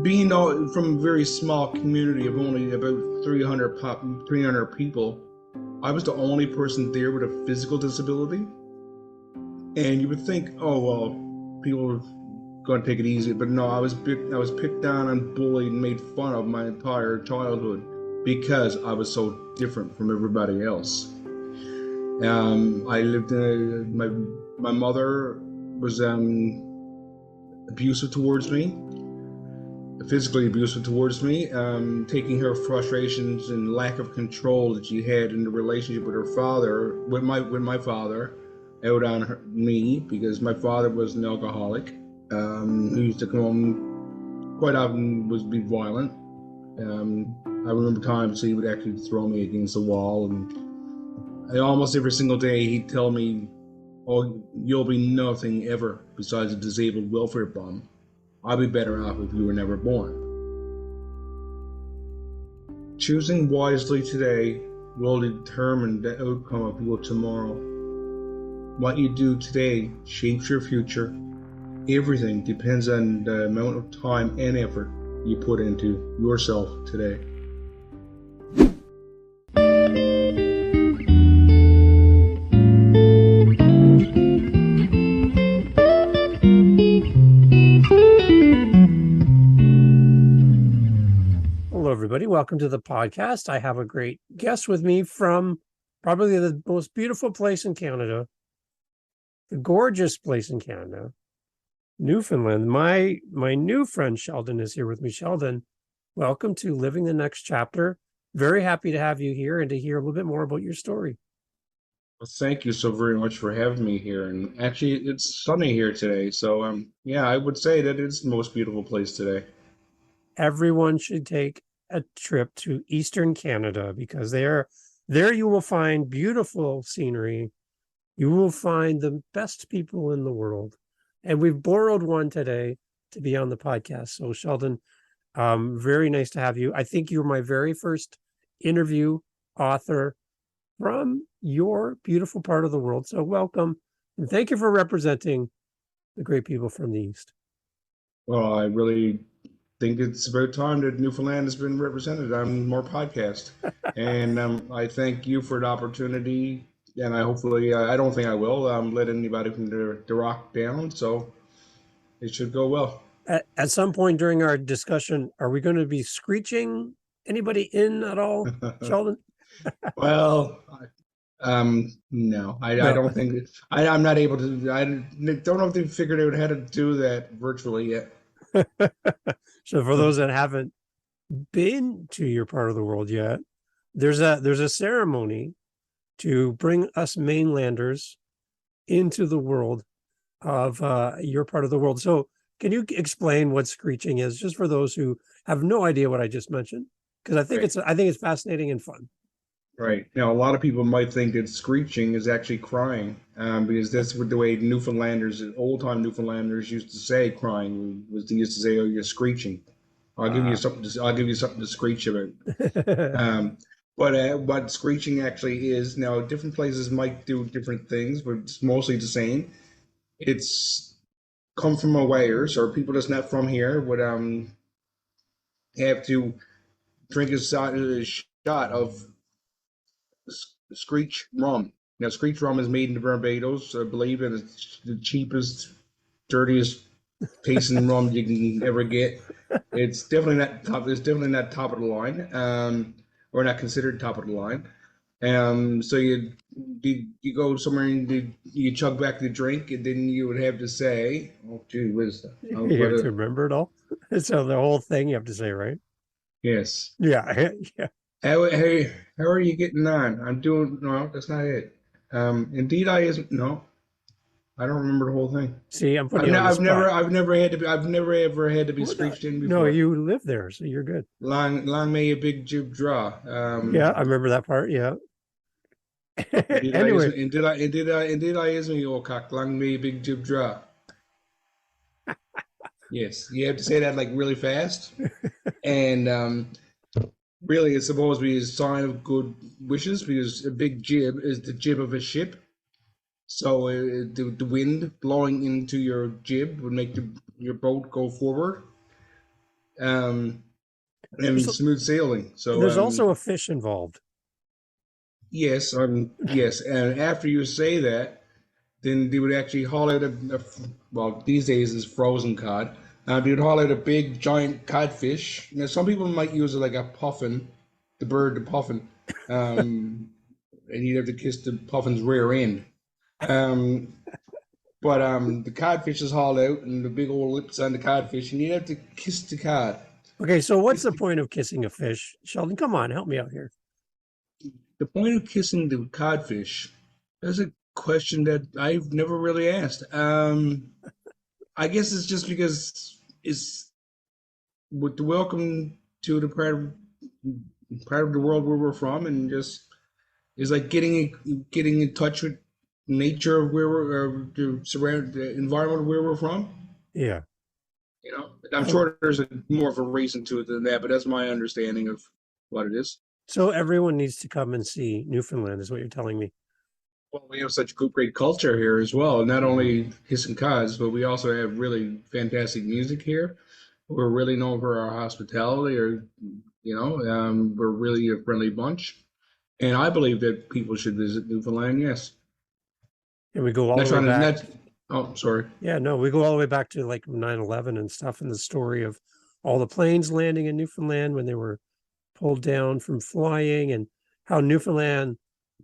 being from a very small community of only about 300 people, I was the only person there with a physical disability. And you would think, oh well, people are going to take it easy, but no, I was picked on and bullied and made fun of my entire childhood because I was so different from everybody else. I lived in my mother was abusive towards me, physically abusive towards me, taking her frustrations and lack of control that she had in the relationship with her father, with my father, out on me, because my father was an alcoholic. Who used to come home quite often, was be violent. I remember times he would actually throw me against the wall, and almost every single day he'd tell me, "Oh, you'll be nothing ever besides a disabled welfare bum. I'd be better off if you were never born." Choosing wisely today will determine the outcome of your tomorrow. What you do today shapes your future. Everything depends on the amount of time and effort you put into yourself today. Hello, everybody. Welcome to the podcast. I have a great guest with me from probably the most beautiful place in Canada, the gorgeous place in Canada, Newfoundland. My new friend Sheldon is here with me. Sheldon, welcome to Living the Next Chapter. Very happy to have you here and to hear a little bit more about your story. Well, thank you so very much for having me here. And actually, it's sunny here today, so yeah, I would say that it's the most beautiful place today. Everyone should take a trip to Eastern Canada because there you will find beautiful scenery. You will find the best people in the world. And we've borrowed one today to be on the podcast. So Sheldon, very nice to have you. I think you're my very first interview author from your beautiful part of the world. So welcome. And thank you for representing the great people from the East. Well, I really think it's about time that Newfoundland has been represented on more podcasts. And I thank you for the opportunity. And I hopefully, I don't think I will let anybody from the rock down. So it should go well. At some point during our discussion, are we going to be screeching anybody in at all, Sheldon? Well, no, I don't think I'm not able to. I don't know if they've figured out how to do that virtually yet. So for those that haven't been to your part of the world yet, there's a ceremony to bring us mainlanders into the world of your part of the world. So can you explain what screeching is, just for those who have no idea what I just mentioned? Because I think it's fascinating and fun. Right. Now, a lot of people might think that screeching is actually crying, because that's what the way Newfoundlanders, old-time Newfoundlanders, used to say crying was they used to say, "Oh, you're screeching. I'll give you something to screech about." But what screeching actually is, now different places might do different things, but it's mostly the same. It's come from awayers or people that's not from here would have to drink a shot of Screech rum. Now, Screech rum is made in Barbados, I believe, and it's the cheapest, dirtiest tasting rum you can ever get. It's definitely not top. It's definitely not top of the line, or not considered top of the line. So you go somewhere and you chug back the drink, and then you would have to say, "Oh, gee whiz." Oh, You have to remember it all. So the whole thing you have to say, right? yes. Yeah. Yeah. Hey, how are you getting on? I'm doing, no, that's not it. Indeed, I isn't, no, I don't remember the whole thing. See, I'm putting you on the spot. I've never ever had to be Well, screeched in no, before. you live there, so you're good. Long may a big jib draw. Yeah, I remember that part. Yeah. Anyway, indeed I is me, old cock. Long may a big jib draw. Yes, you have to say that like really fast, and really it's supposed to be a sign of good wishes because a big jib is the jib of a ship. So the wind blowing into your jib would make your boat go forward. um, There's and smooth sailing. So there's also a fish involved. yes, yes. And after you say that, then they would actually haul out well, these days it's frozen cod. They would haul out a big giant codfish. Now some people might use it like a puffin, the puffin, um, and you'd have to kiss the puffin's rear end. Um, but the codfish is hauled out, and the big old lips on the codfish, and you have to kiss the cod. Okay, so what's Kiss the the, point of kissing a fish? Sheldon, come on, help me out here. the point of kissing the codfish is a question that I've never really asked. I guess it's just because it's with the welcome to the part of the world where we're from, and just it's like getting in touch with nature of where the environment where we're from. Yeah. I'm sure there's more of a reason to it than that, but that's my understanding of what it is. So everyone needs to come and see Newfoundland, is what you're telling me. Well, we have such great culture here as well. Not only Kiss and Cause, but we also have really fantastic music here. We're really known for our hospitality, we're really a friendly bunch. And I believe that people should visit Newfoundland, yes. And we go all Not the way trying to, back. not, oh, sorry. Yeah, no, we go all the way back to like 9/11 and stuff, and the story of all the planes landing in Newfoundland when they were pulled down from flying, and how Newfoundland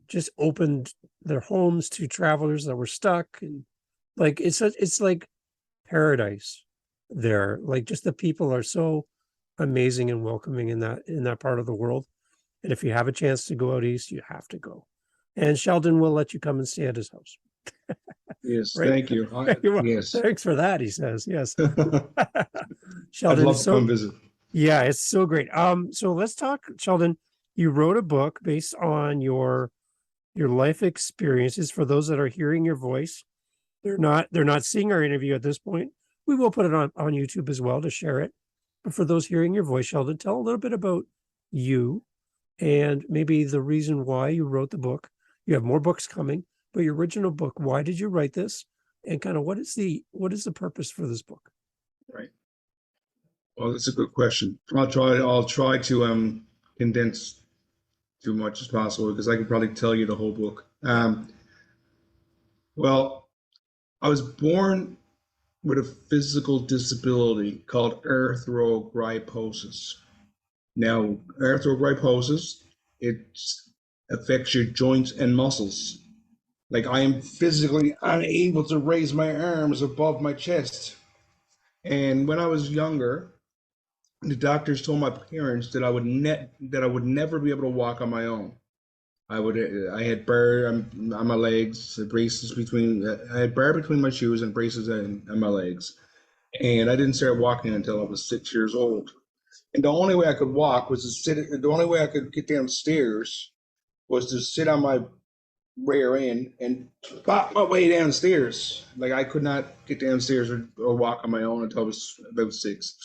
just opened their homes to travelers that were stuck. And like it's like paradise there. Like just the people are so amazing and welcoming in that part of the world. And if you have a chance to go out east, you have to go. And Sheldon will let you come and stay at his house. Yes, Right? thank you. Yes. Thanks for that, he says. Yes. I'd Sheldon, love to so come visit. yeah, it's so great. So let's talk, Sheldon. You wrote a book based on your life experiences. For those that are hearing your voice, they're not seeing our interview at this point. We will put it on YouTube as well to share it. But for those hearing your voice, Sheldon, tell a little bit about you and maybe the reason why you wrote the book. You have more books coming, but your original book, why did you write this? And kind of what is the purpose for this book? Right. Well, that's a good question. I'll try to condense too much as possible because I could probably tell you the whole book. Yeah. Well, I was born with a physical disability called arthrogryposis. Now, arthrogryposis, it affects your joints and muscles. Like I am physically unable to raise my arms above my chest. And when I was younger, the doctors told my parents that I would never be able to walk on my own. I had burr on my legs, braces between I had burr between my shoes and braces on my legs, and I didn't start walking until I was 6 years old. And the only way I could walk was to sit. The only way I could get downstairs was to sit on my rear end and pop my way downstairs. Like I could not get downstairs or walk on my own until I was about six.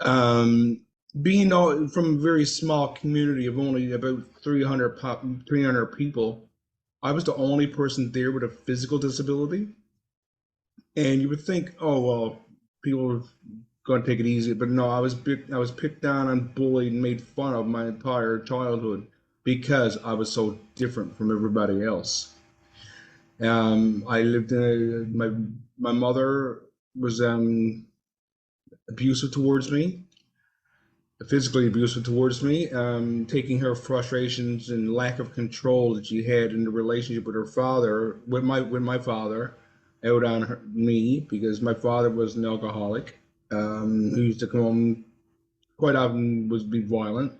Um, being from a very small community of only about 300 people, I was the only person there with a physical disability. And you would think, oh well, people are going to take it easy, but no, I was picked on and bullied and made fun of my entire childhood because I was so different from everybody else. I lived in my mother was abusive towards me, physically abusive towards me, taking her frustrations and lack of control that she had in the relationship with her father, with my father, out on me because my father was an alcoholic. Who used to come home quite often would be violent.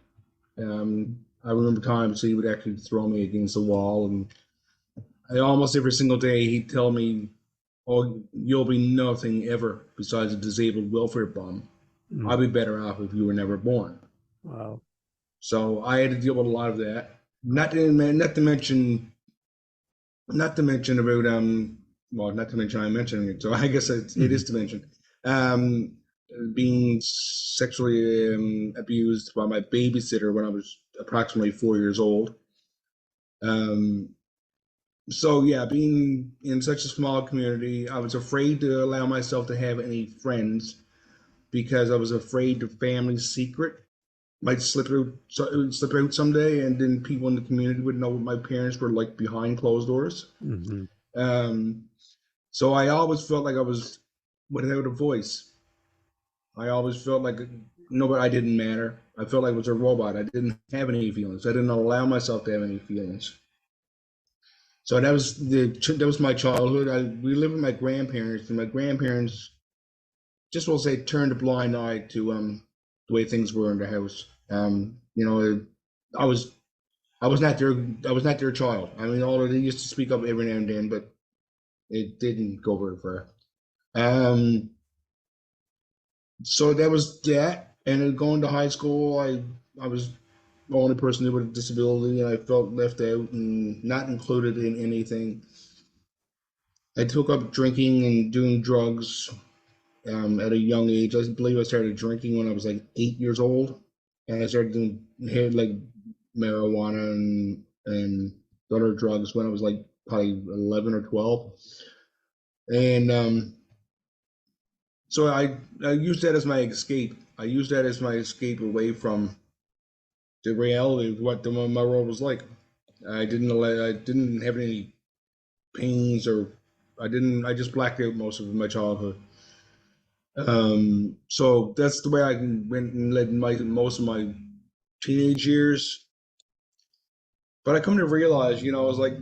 I remember times he would actually throw me against the wall, and almost every single day he'd tell me, "Oh, you'll be nothing ever besides a disabled welfare bum. Mm. I'd be better off if you were never born." Wow. So I had to deal with a lot of that. Not to mention about well, not to mention I'm mentioning it, so I guess it is to mention um being sexually abused by my babysitter when I was approximately 4 years old. Um, so yeah, being in such a small community, I was afraid to allow myself to have any friends because I was afraid the family's secret might slip out someday, and then people in the community would know what my parents were like behind closed doors. Mm-hmm. Um, so I always felt like I was without a voice. I always felt like nobody, I didn't matter. I felt like I was a robot. I didn't have any feelings. I didn't allow myself to have any feelings. So that was my childhood. We lived with my grandparents, and my grandparents just will say turned a blind eye to the way things were in the house. You know, I was I was not their child. I mean, although they used to speak up every now and then, but it didn't go very far. Um, so that was that. And then going to high school, I was the only person with a disability, and I felt left out and not included in anything. I took up drinking and doing drugs at a young age. I believe I started drinking when I was like 8 years old, and I started doing had like marijuana and other drugs when I was like probably 11 or 12. And so I used that as my escape. I used that as my escape away from the reality of what my world was like. I didn't have any pains, or I just blacked out most of my childhood. So that's the way I went and led most of my teenage years. But I come to realize, I was like,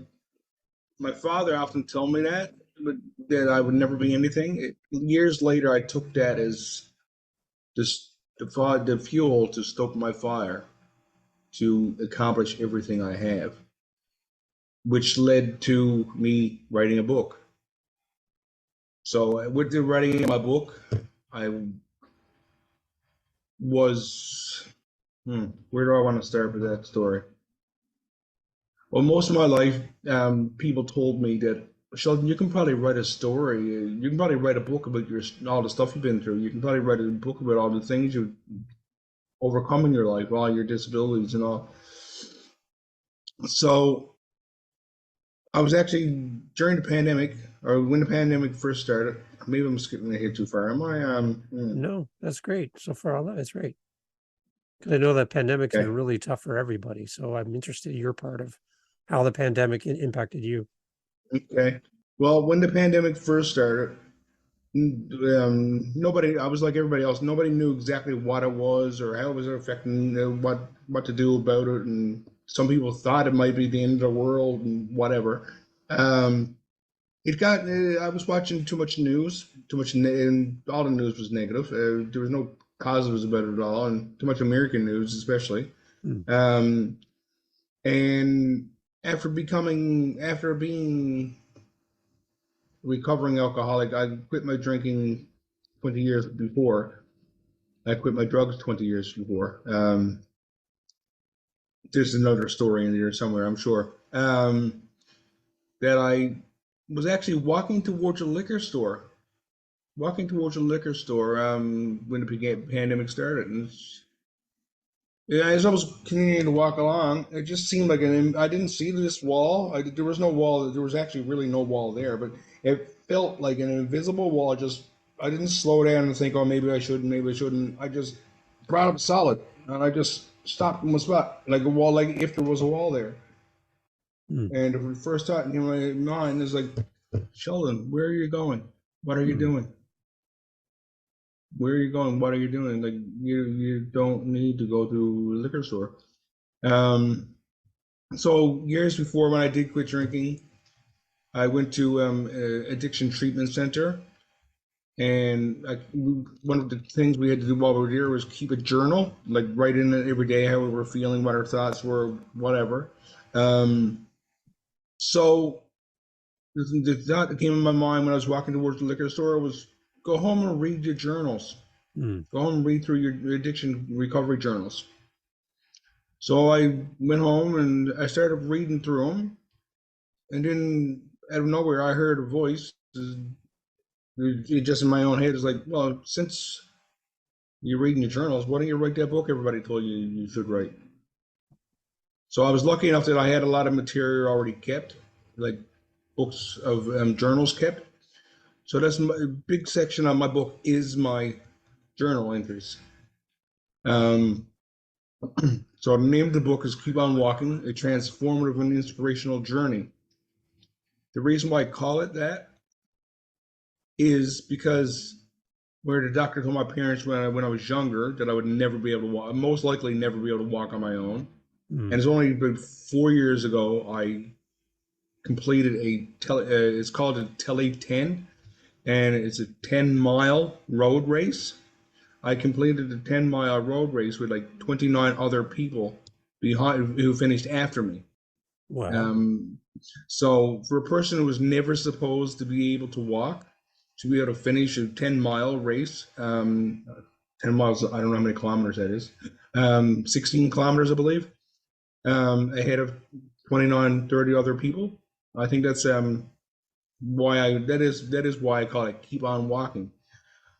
my father often told me that I would never be anything. Years later, I took that as this the fuel to stoke my fire to accomplish everything I have, which led to me writing a book. So with the writing of my book, I was, where do I want to start with that story? Well, most of my life, people told me that, Sheldon, you can probably write a story. You can probably write a book about all the stuff you've been through. You can probably write a book about all the things you overcome in your life, all your disabilities and all. So I was actually during the pandemic, or when the pandemic first started. Maybe I'm skipping ahead too far. Am I? No, that's great. So far, all that's great. Because I know that pandemic's been Okay. really tough for everybody. So I'm interested in your part of how the pandemic impacted you. Okay. Well, when the pandemic first started, nobody. I was like everybody else. Nobody knew exactly what it was or how it was affecting what to do about it. And some people thought it might be the end of the world and whatever. Um, it got. I was watching too much news, and all the news was negative. There was no positives about it at all, and too much American news, especially. Hmm. Um, and after being recovering alcoholic, I quit my drinking 20 years before. I quit my drugs 20 years before. There's another story in there somewhere, I'm sure. That I was actually walking towards a liquor store when the pandemic started. And yeah, as I was continuing to walk along, it just seemed like I didn't see this wall. There was no wall. There was actually really no wall there, but it felt like an invisible wall. I didn't slow down and think, oh, maybe I shouldn't, maybe I shouldn't. I just brought up solid, and I just stopped in my spot, like a wall, like if there was a wall there. Hmm. And the first thought in my mind is like, Sheldon, where are you going? What are you Hmm. doing? Where are you going? What are you doing? Like you don't need to go to a liquor store. Um, So years before, when I did quit drinking, I went to addiction treatment center, and one of the things we had to do while we were there was keep a journal, like write in it every day how we were feeling, what our thoughts were, whatever. Um, so the thought that came in my mind when I was walking towards the liquor store was, go home and read your journals. Hmm. Go home and read through your addiction recovery journals. So I went home and I started reading through them. And then out of nowhere, I heard a voice, just in my own head. It's like, well, since you're reading your journals, why don't you write that book everybody told you you should write? So I was lucky enough that I had a lot of material already kept, like books of journals kept. So that's a big section of my book is my journal entries. Um, so the name of the book is Keep On Walking, A Transformative and Inspirational Journey. The reason why I call it that is because where the doctor told my parents when I was younger that I would never be able to walk, most likely never be able to walk on my own. And Mm. it's only been 4 years ago I completed it's called a Tele 10, and it's a 10-mile road race. I completed a 10-mile road race with like 29 other people behind who finished after me. Wow. Um, so for a person who was never supposed to be able to walk, to be able to finish a 10-mile race, 10 miles, I don't know how many kilometers that is, 16 kilometers, I believe, ahead of 29, 30 other people. I think that's that is why I call it Keep On Walking,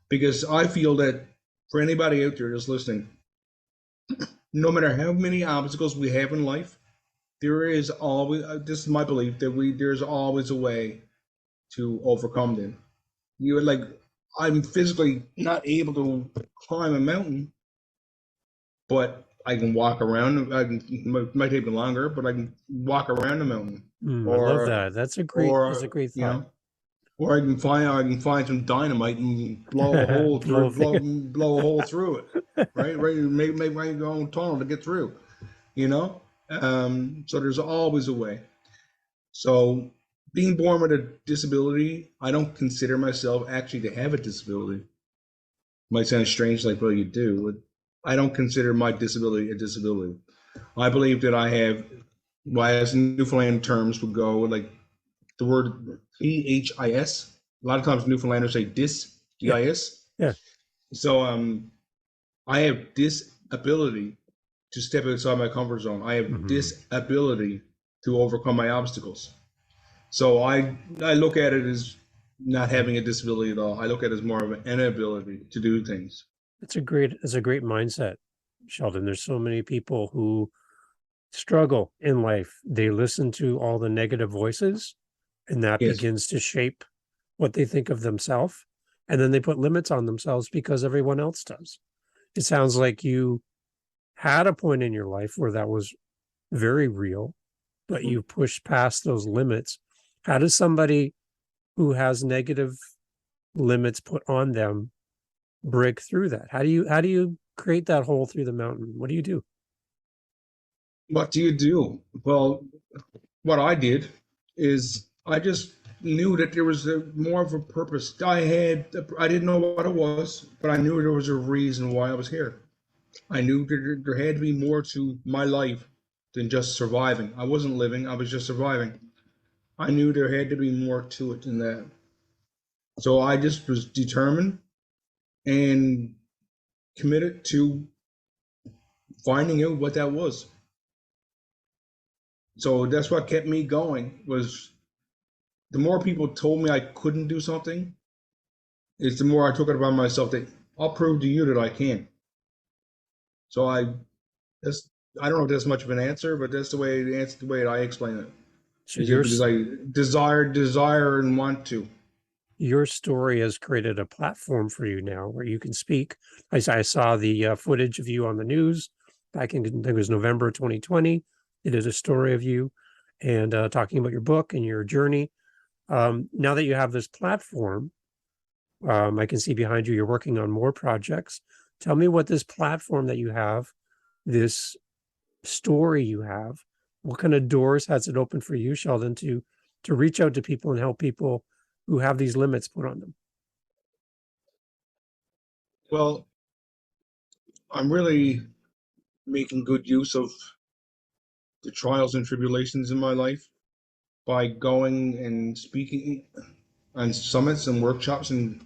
because I feel that for anybody out there that's listening, no matter how many obstacles we have in life, there is always this is my belief that there's always a way to overcome them. You like I'm physically not able to climb a mountain, but I can walk around. It might take me longer, but I can walk around the mountain, I love or that. That's a or great you thought. know, or I can find some dynamite and blow a hole Blow through a thing. blow a hole through it, right? Right, make my own tunnel to get through. You know, so there's always a way. So being born with a disability, I don't consider myself actually to have a disability. Might sound strange, like, well, you do, but I don't consider my disability a disability. I believe that I have, well, as Newfoundland terms would go, like the word PHIS. A lot of times Newfoundlanders say Yeah. DIS. Yeah. So I have disability to step outside my comfort zone. I have Hmm. disability to overcome my obstacles. So I look at it as not having a disability at all. I look at it as more of an inability to do things. It's a great mindset, Sheldon. There's so many people who struggle in life. They listen to all the negative voices, and that Yes. begins to shape what they think of themselves. And then they put limits on themselves because everyone else does. It sounds like you had a point in your life where that was very real, but you pushed past those limits. How does somebody who has negative limits put on them break through that? How do you create that hole through the mountain? What do you do? What do you do? Well, what I did is I just knew that there was more of a purpose. I didn't know what it was, but I knew there was a reason why I was here. I knew there had to be more to my life than just surviving. I wasn't living, I was just surviving. I knew there had to be more to it than that. So I just was determined and committed to finding out what that was. So that's what kept me going was the more people told me I couldn't do something, is the more I took it upon myself that I'll prove to you that I can. So that's I don't know if that's much of an answer, but that's the way I explain it. So It's just because I desire and want to. your story has created a platform for you now where you can speak. I saw the footage of you on the news back in, I think it was November 2020. It is a story of you and talking about your book and your journey. Now that you have this platform, I can see behind you, you're working on more projects. Tell me what this platform that you have, this story you have, what kind of doors has it opened for you, Sheldon, to reach out to people and help people who have these limits put on them? Well, I'm really making good use of the trials and tribulations in my life by going and speaking on summits and workshops and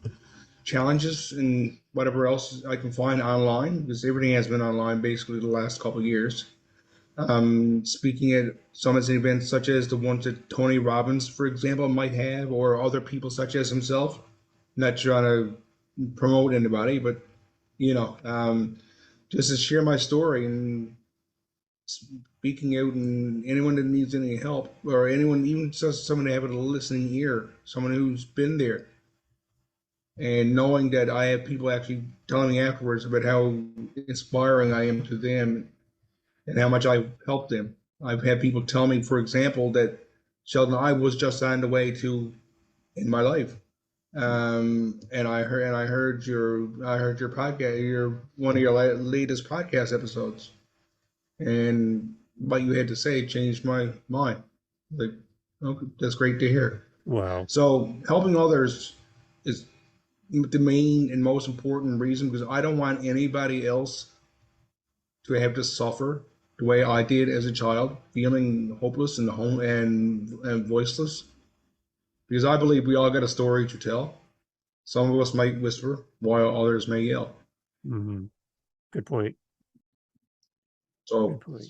challenges and whatever else I can find online, because everything has been online basically the last couple of years. Speaking at summits and events such as the ones that Tony Robbins, for example, might have, or other people such as himself. Not trying to promote anybody, but just to share my story and speaking out, and anyone that needs any help, or anyone, even just someone to have a listening ear, someone who's been there, And knowing that I have people actually telling me afterwards about how inspiring I am to them and how much I've helped them. I've had people tell me, for example, that Sheldon, I was just on the way to in my life. And I heard your podcast, your one of your latest podcast episodes, and what you had to say changed my mind. Like, okay, that's great to hear. Wow. So helping others is the main and most important reason, because I don't want anybody else to have to suffer the way I did as a child, feeling hopeless and home and voiceless. Because I believe we all got a story to tell. Some of us might whisper, while others may yell. Mm-hmm. Good point. Good So point.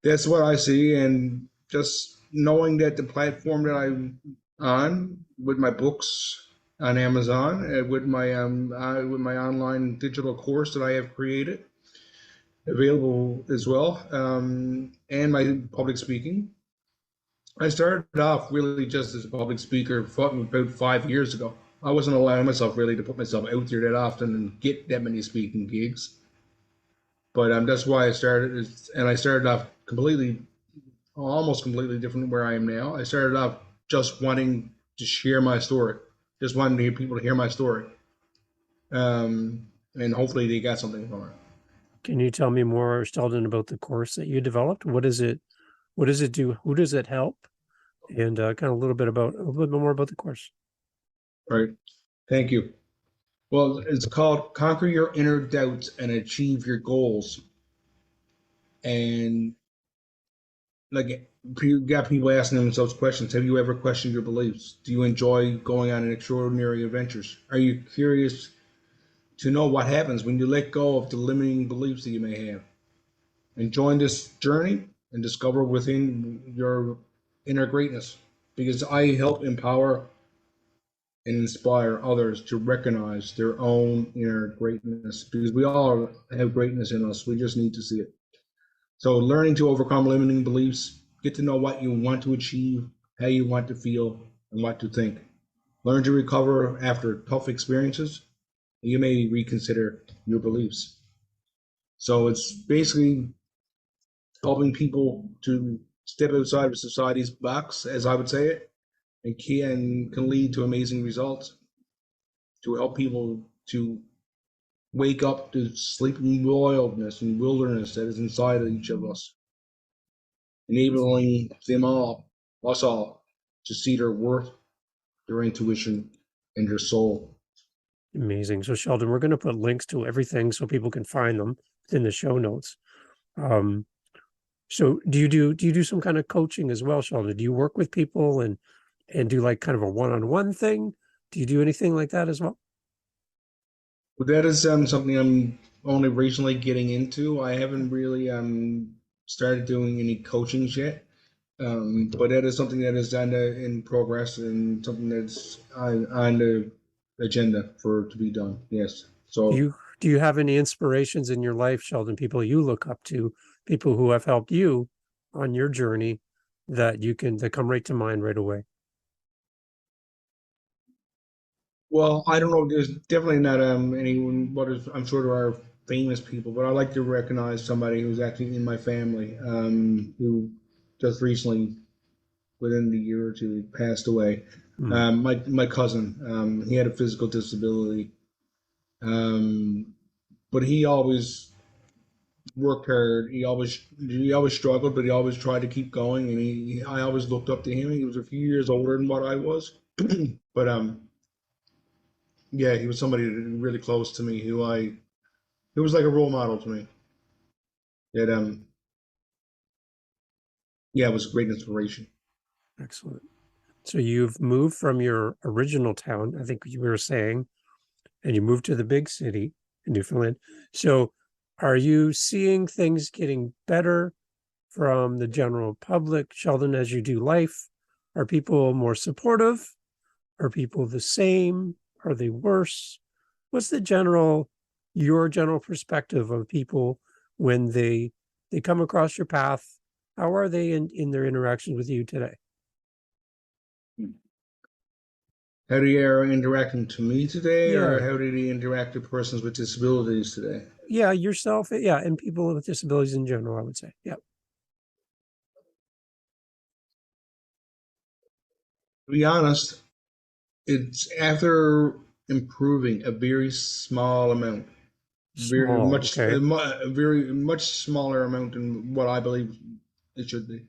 that's what I see, and just knowing that the platform that I'm on with my books on Amazon, with my online digital course that I have created, available as well, and my public speaking. I started off really just as a public speaker about 5 years ago. I wasn't allowing myself really to put myself out there that often and get that many speaking gigs. But that's why I started, and I started off almost completely different where I am now. I started off just wanting to share my story, just wanting to hear people to hear my story, and hopefully they got something from it. Can you tell me more, Sheldon, about the course that you developed? What is it? What does it do? Who does it help? And kind of a little bit more about the course. Right. Thank you. Well, it's called Conquer Your Inner Doubts and Achieve Your Goals. And like you got people asking themselves questions. Have you ever questioned your beliefs? Do you enjoy going on extraordinary adventures? Are you curious to know what happens when you let go of the limiting beliefs that you may have? And join this journey and discover within your inner greatness, because I help empower and inspire others to recognize their own inner greatness, because we all have greatness in us. We just need to see it. So, learning to overcome limiting beliefs, get to know what you want to achieve, how you want to feel, and what to think. Learn to recover after tough experiences. You may reconsider your beliefs. So, it's basically helping people to step outside of society's box, as I would say it, and can lead to amazing results, to help people to wake up to sleeping wildness and wilderness that is inside of each of us, enabling us all, to see their worth, their intuition, and their soul. Amazing. So, Sheldon, we're going to put links to everything so people can find them within the show notes. Um, so, do you do some kind of coaching as well, Sheldon? Do you work with people and do like kind of a one-on-one thing? Do you do anything like that as well? But that is something I'm only recently getting into. I haven't really started doing any coachings yet. But that is something that is in progress and something that's on the agenda for to be done. Yes. Do So, you have any inspirations in your life, Sheldon? People you look up to, people who have helped you on your journey that come right to mind right away. well, I don't know. There's definitely not anyone. But I'm sure there are famous people, but I like to recognize somebody who's actually in my family, who just recently, within the year or two, passed away. Hmm. My cousin, he had a physical disability, um, but he always worked hard. He always struggled, but he always tried to keep going. And I always looked up to him. He was a few years older than what I was, but yeah, he was somebody really close to me who was like a role model to me. That yeah, it was a great inspiration. Excellent. So you've moved from your original town, I think you were saying, and you moved to the big city in Newfoundland. So are you seeing things getting better from the general public, Sheldon, as you do life? Are people more supportive? Are people the same? Are they worse? What's your general perspective of people when they come across your path? How are they in their interactions with you today? How do you interacting to me today, or Yeah. how did he interact with persons with disabilities today? Yeah, yourself. Yeah, and people with disabilities in general, I would say. Yeah. To be honest, it's after improving a very small amount, very Small. much, Okay. a very much smaller amount than what I believe it should be.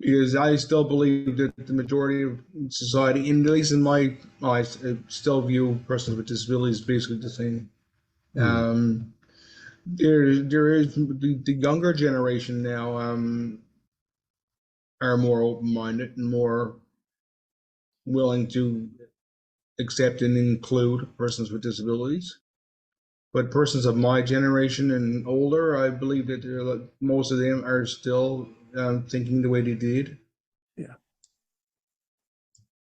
Because I still believe that the majority of society, and at least in my eyes, still view persons with disabilities basically the same. Hmm. There is the younger generation now are more open-minded and more willing to accept and include persons with disabilities. But persons of my generation and older, I believe that most of them are still thinking the way they did. Yeah.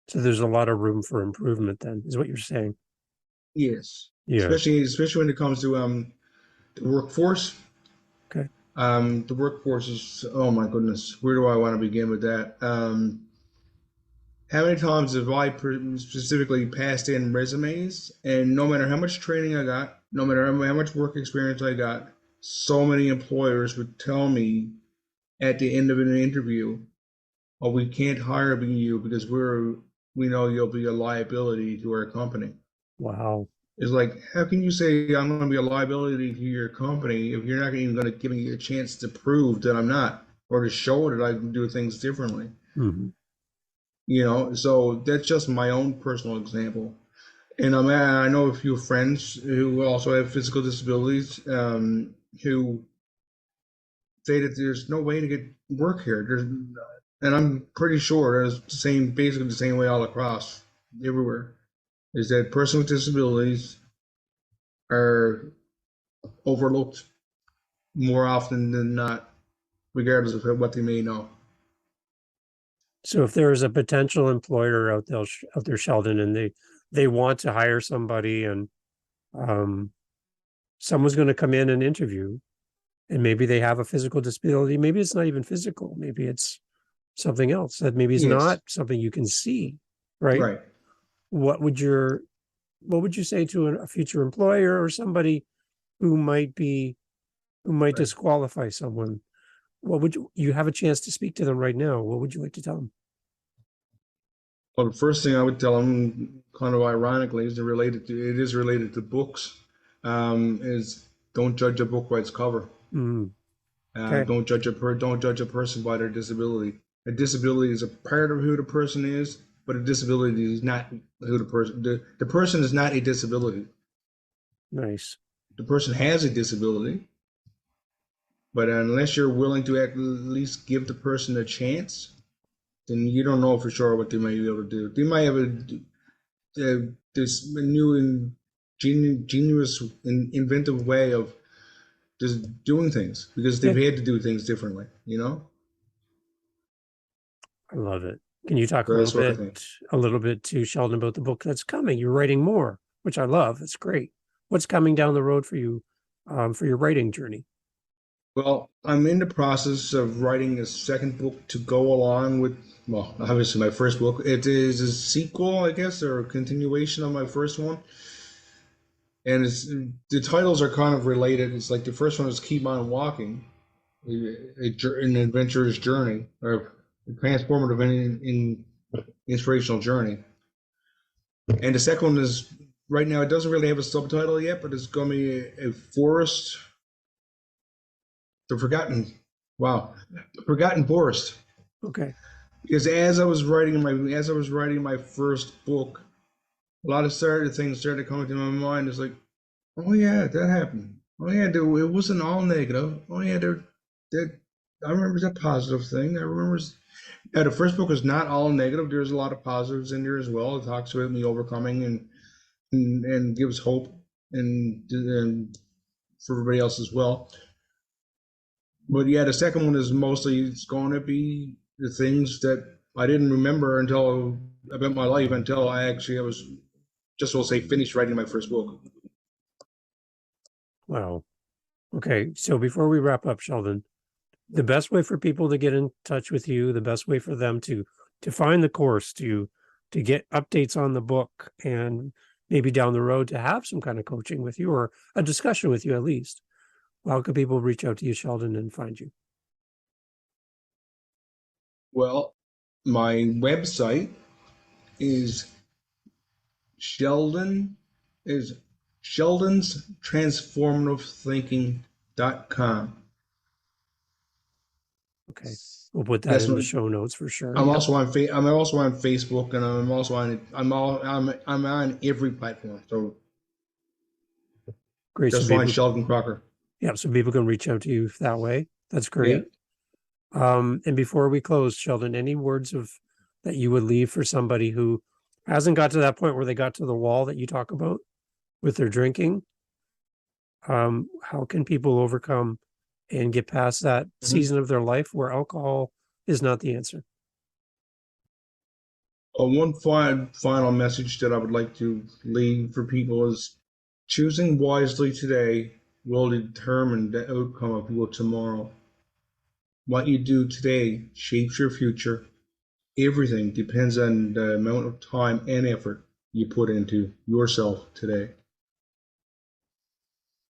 So there's a lot of room for improvement then, is what you're saying. Yes, Yeah. especially when it comes to the workforce. Okay. The workforce is, oh my goodness, where do I want to begin with that? How many times have I specifically passed in resumes, and no matter how much training I got, no matter how much work experience I got, so many employers would tell me at the end of an interview, "Oh, we can't hire you because we know you'll be a liability to our company." Wow. It's like, how can you say I'm going to be a liability to your company if you're not even going to give me a chance to prove that I'm not, or to show that I can do things differently? Hmm. So that's just my own personal example. And I know a few friends who also have physical disabilities, who say that there's no way to get work here. And I'm pretty sure it's basically the same way all across, everywhere. Is that persons with disabilities are overlooked more often than not, regardless of what they may know. So if there is a potential employer out there, Sheldon, and they want to hire somebody, and um, someone's going to come in and interview, and maybe they have a physical disability. Maybe it's not even physical. Maybe it's something else that maybe is Yes, not something you can see, right? right, What would your what would you say to a future employer or somebody who might be who might right. disqualify someone? What would you have a chance to speak to them right now? What would you like to tell them? Well, the first thing I would tell them, kind of ironically, it is related to books. Is don't judge a book by its cover. Mm, okay. Don't judge a person by their disability. A disability is a part of who the person is, but a disability is not who the person is not a disability. Nice. The person has a disability, but unless you're willing to at least give the person a chance, then you don't know for sure what they might be able to do. They might have this new and genius and inventive way of just doing things because they've Yeah, had to do things differently. I love it. Can you talk So that's what I think. a little bit to Sheldon about the book that's coming? You're writing more, which I love. It's great. What's coming down the road for you, for your writing journey? Well, I'm in the process of writing a second book to go along with, well, obviously my first book. It is a sequel, I guess, or a continuation of my first one. And the titles are kind of related. It's like the first one is Keep On Walking, an adventurous journey, or a transformative inspirational journey. And the second one is, right now, it doesn't really have a subtitle yet, but it's going to be a forest, the forgotten, wow, the forgotten forest. Okay. Because as I was writing my first book, a lot of things started coming to my mind. It's like, oh yeah, that happened. Oh yeah, it wasn't all negative. Oh yeah, that I remember that positive thing. I remember. Yeah, the first book is not all negative. There's a lot of positives in there as well. It talks about me overcoming and gives hope and for everybody else as well. But yeah, the second one is mostly it's going to be the things that I didn't remember until about my life until I was just will say finished writing my first book. Wow. Okay. So before we wrap up, Sheldon, the best way for people to get in touch with you, the best way for them to find the course, to to get updates on the book and maybe down the road to have some kind of coaching with you or a discussion with you at least, how can people reach out to you, Sheldon, and find you? Well, my website is Sheldon's Transformative Thinking.com. Okay, we'll put that That's in the what show notes for sure. I'm Yep. also on I'm also on Facebook, and I'm on every platform. So Great. just So find people, Sheldon Crocker. yeah, so people can reach out to you that way. That's great. And before we close, Sheldon, any words that you would leave for somebody who hasn't got to that point where they got to the wall that you talk about with their drinking? How can people overcome and get past that season of their life where alcohol is not the answer? One final message that I would like to leave for people is choosing wisely today will determine the outcome of your tomorrow. What you do today shapes your future. Everything depends on the amount of time and effort you put into yourself today.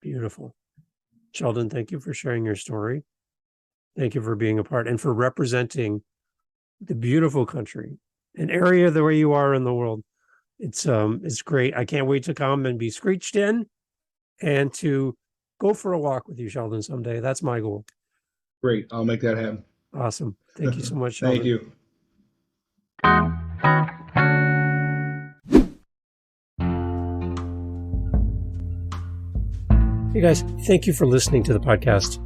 Beautiful. Sheldon, thank you for sharing your story. Thank you for being a part and for representing the beautiful country, an area the way you are in the world. It's great. I can't wait to come and be screeched in and to go for a walk with you, Sheldon, someday. That's my goal. Great. I'll make that happen. Awesome. Thank you so much, Sheldon. Thank you. Hey guys, thank you for listening to the podcast.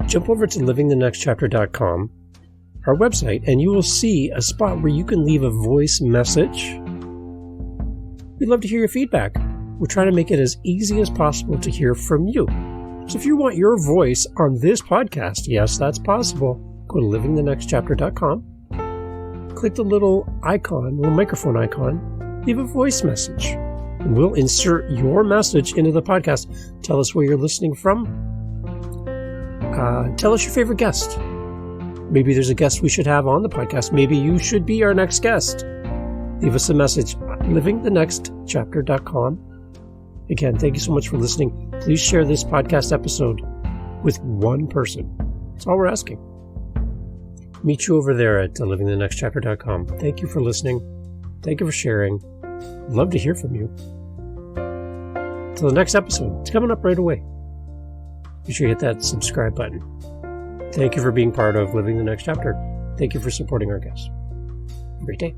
Jump over to livingthenextchapter.com, our website, and you will see a spot where you can leave a voice message. We'd love to hear your feedback. We're trying to make it as easy as possible to hear from you. So if you want your voice on this podcast, yes, that's possible. Go to livingthenextchapter.com, click the little microphone icon, leave a voice message. And we'll insert your message into the podcast. Tell us where you're listening from. Tell us your favorite guest. Maybe there's a guest we should have on the podcast. Maybe you should be our next guest. Leave us a message at livingthenextchapter.com. Again, thank you so much for listening. Please share this podcast episode with one person. That's all we're asking. Meet you over there at livingthenextchapter.com. Thank you for listening. Thank you for sharing. Love to hear from you. Till the next episode. It's coming up right away. Be sure you hit that subscribe button. Thank you for being part of Living the Next Chapter. Thank you for supporting our guests. Have a great day.